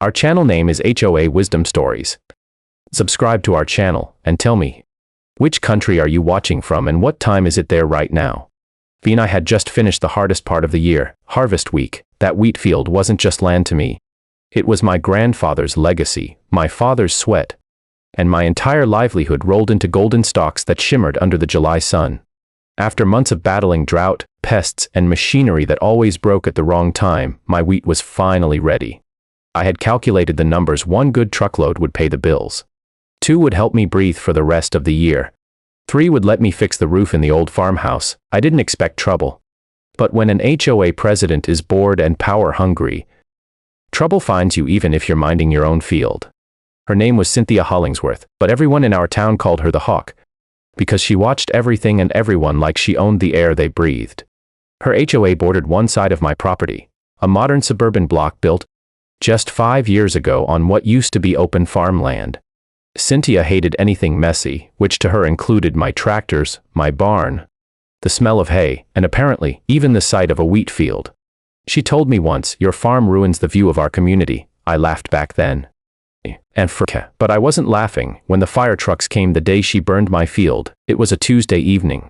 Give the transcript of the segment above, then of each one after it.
Our channel name is HOA Wisdom Stories. Subscribe to our channel and tell me, which country are you watching from and what time is it there right now? I had just finished the hardest part of the year, harvest week. That wheat field wasn't just land to me. It was my grandfather's legacy, my father's sweat, and my entire livelihood rolled into golden stalks that shimmered under the July sun. After months of battling drought, pests, and machinery that always broke at the wrong time, my wheat was finally ready. I had calculated the numbers. 1 good truckload would pay the bills. 2 would help me breathe for the rest of the year. 3 would let me fix the roof in the old farmhouse. I didn't expect trouble. But when an HOA president is bored and power hungry, trouble finds you even if you're minding your own field. Her name was Cynthia Hollingsworth, but everyone in our town called her the Hawk, because she watched everything and everyone like she owned the air they breathed. Her HOA bordered one side of my property, a modern suburban block built just 5 years ago on what used to be open farmland. Cynthia hated anything messy, which to her included my tractors, my barn, the smell of hay, and apparently even the sight of a wheat field. She told me once, "Your farm ruins the view of our community." I laughed back then. But I wasn't laughing when the fire trucks came the day she burned my field. It was a Tuesday evening.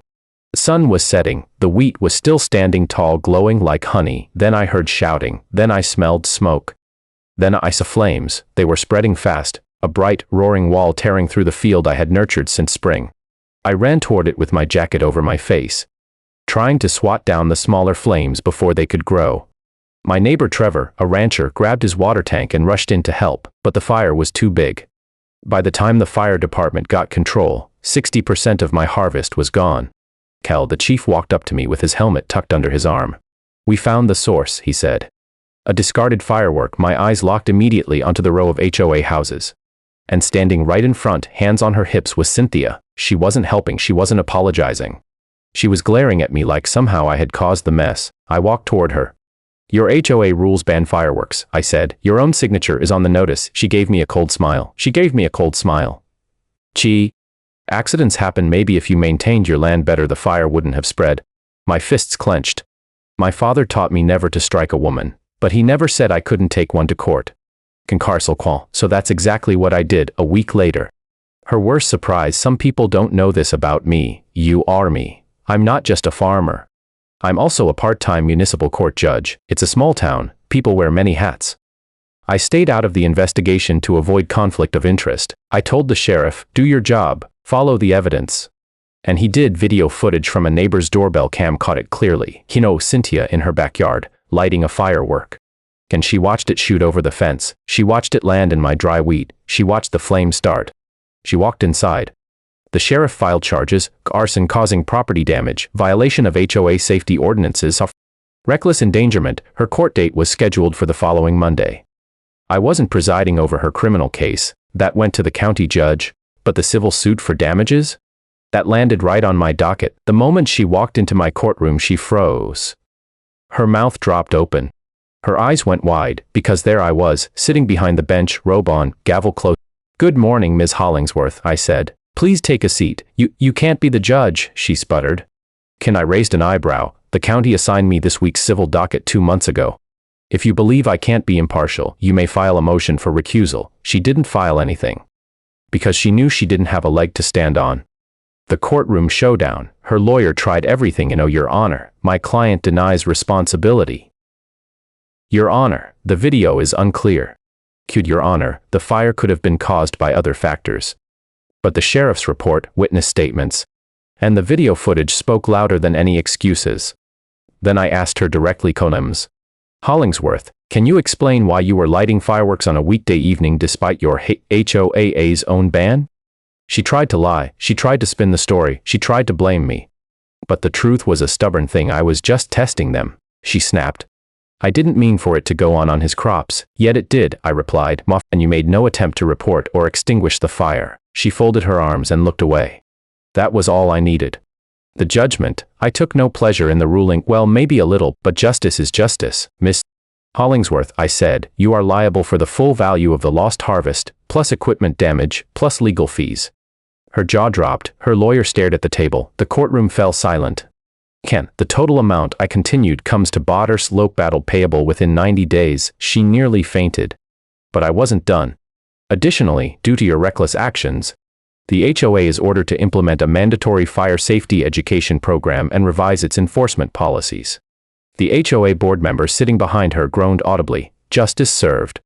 The sun was setting, the wheat was still standing tall, glowing like honey. Then I heard shouting, then I smelled smoke. Then I saw flames. They were spreading fast, a bright, roaring wall tearing through the field I had nurtured since spring. I ran toward it with my jacket over my face, trying to swat down the smaller flames before they could grow. My neighbor Trevor, a rancher, grabbed his water tank and rushed in to help, but the fire was too big. By the time the fire department got control, 60% of my harvest was gone. Cal, the chief, walked up to me with his helmet tucked under his arm. "We found the source," he said. A discarded firework. My eyes locked immediately onto the row of HOA houses. And standing right in front, hands on her hips, was Cynthia. She wasn't helping, she wasn't apologizing. She was glaring at me like somehow I had caused the mess. I walked toward her. "Your HOA rules ban fireworks," I said. "Your own signature is on the notice." She gave me a cold smile. Gee, accidents happen. Maybe if you maintained your land better, the fire wouldn't have spread. My fists clenched. My father taught me never to strike a woman, but he never said I couldn't take one to court. So that's exactly what I did. A week later. Her worst surprise: some people don't know this about me. You are me. I'm not just a farmer. I'm also a part-time municipal court judge. It's a small town. People wear many hats. I stayed out of the investigation to avoid conflict of interest. I told the sheriff, "Do your job, follow the evidence." And he did. Video footage from a neighbor's doorbell cam caught it clearly. Cynthia in her backyard, lighting a firework. And she watched it shoot over the fence. She watched it land in my dry wheat. She watched the flame start. She walked inside. The sheriff filed charges: arson causing property damage, violation of HOA safety ordinances, reckless endangerment. Her court date was scheduled for the following Monday. I wasn't presiding over her criminal case. That went to the county judge. But the civil suit for damages? That landed right on my docket. The moment she walked into my courtroom, she froze. Her mouth dropped open. Her eyes went wide, because there I was, sitting behind the bench, robe on, gavel close. "Good morning, Ms. Hollingsworth," I said. "Please take a seat." You can't be the judge," she sputtered. I raised an eyebrow. "The county assigned me this week's civil docket 2 months ago. If you believe I can't be impartial, you may file a motion for recusal." She didn't file anything, because she knew she didn't have a leg to stand on. The courtroom showdown. Her lawyer tried everything. Your Honor, my client denies responsibility. Your Honor, the video is unclear. Your Honor, the fire could have been caused by other factors. But the sheriff's report, witness statements, and the video footage spoke louder than any excuses. Then I asked her directly, "Ms. Hollingsworth, can you explain why you were lighting fireworks on a weekday evening despite your HOA's own ban?" She tried to lie. She tried to spin the story. She tried to blame me. But the truth was a stubborn thing. I was just testing them, she snapped. "I didn't mean for it to go on his crops." "Yet it did," I replied. "And you made no attempt to report or extinguish the fire." She folded her arms and looked away. That was all I needed. The judgment. I took no pleasure in the ruling. Well, maybe a little, but justice is justice. "Miss Hollingsworth," I said, "you are liable for the full value of the lost harvest, plus equipment damage, plus legal fees." Her jaw dropped. Her lawyer stared at the table. The courtroom fell silent. "The total amount," I continued, "comes to Botter Slope battle payable within 90 days. She nearly fainted. But I wasn't done. Additionally, due to your reckless actions, the HOA is ordered to implement a mandatory fire safety education program and revise its enforcement policies. The HOA board member sitting behind her groaned audibly, "Justice served."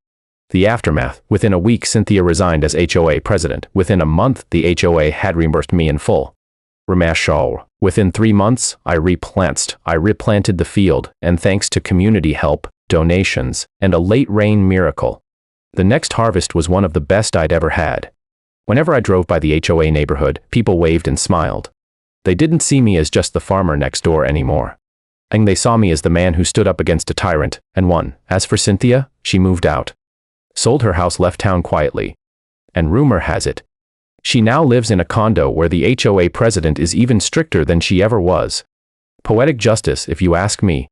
The aftermath: within a week, Cynthia resigned as HOA president. Within a month, the HOA had reimbursed me in full. Within 3 months, I replanted the field, and thanks to community help, donations, and a late rain miracle, the next harvest was one of the best I'd ever had. Whenever I drove by the HOA neighborhood, people waved and smiled. They didn't see me as just the farmer next door anymore. And they saw me as the man who stood up against a tyrant and won. As for Cynthia, she moved out, sold her house, left town quietly. And rumor has it, she now lives in a condo where the HOA president is even stricter than she ever was. Poetic justice, if you ask me.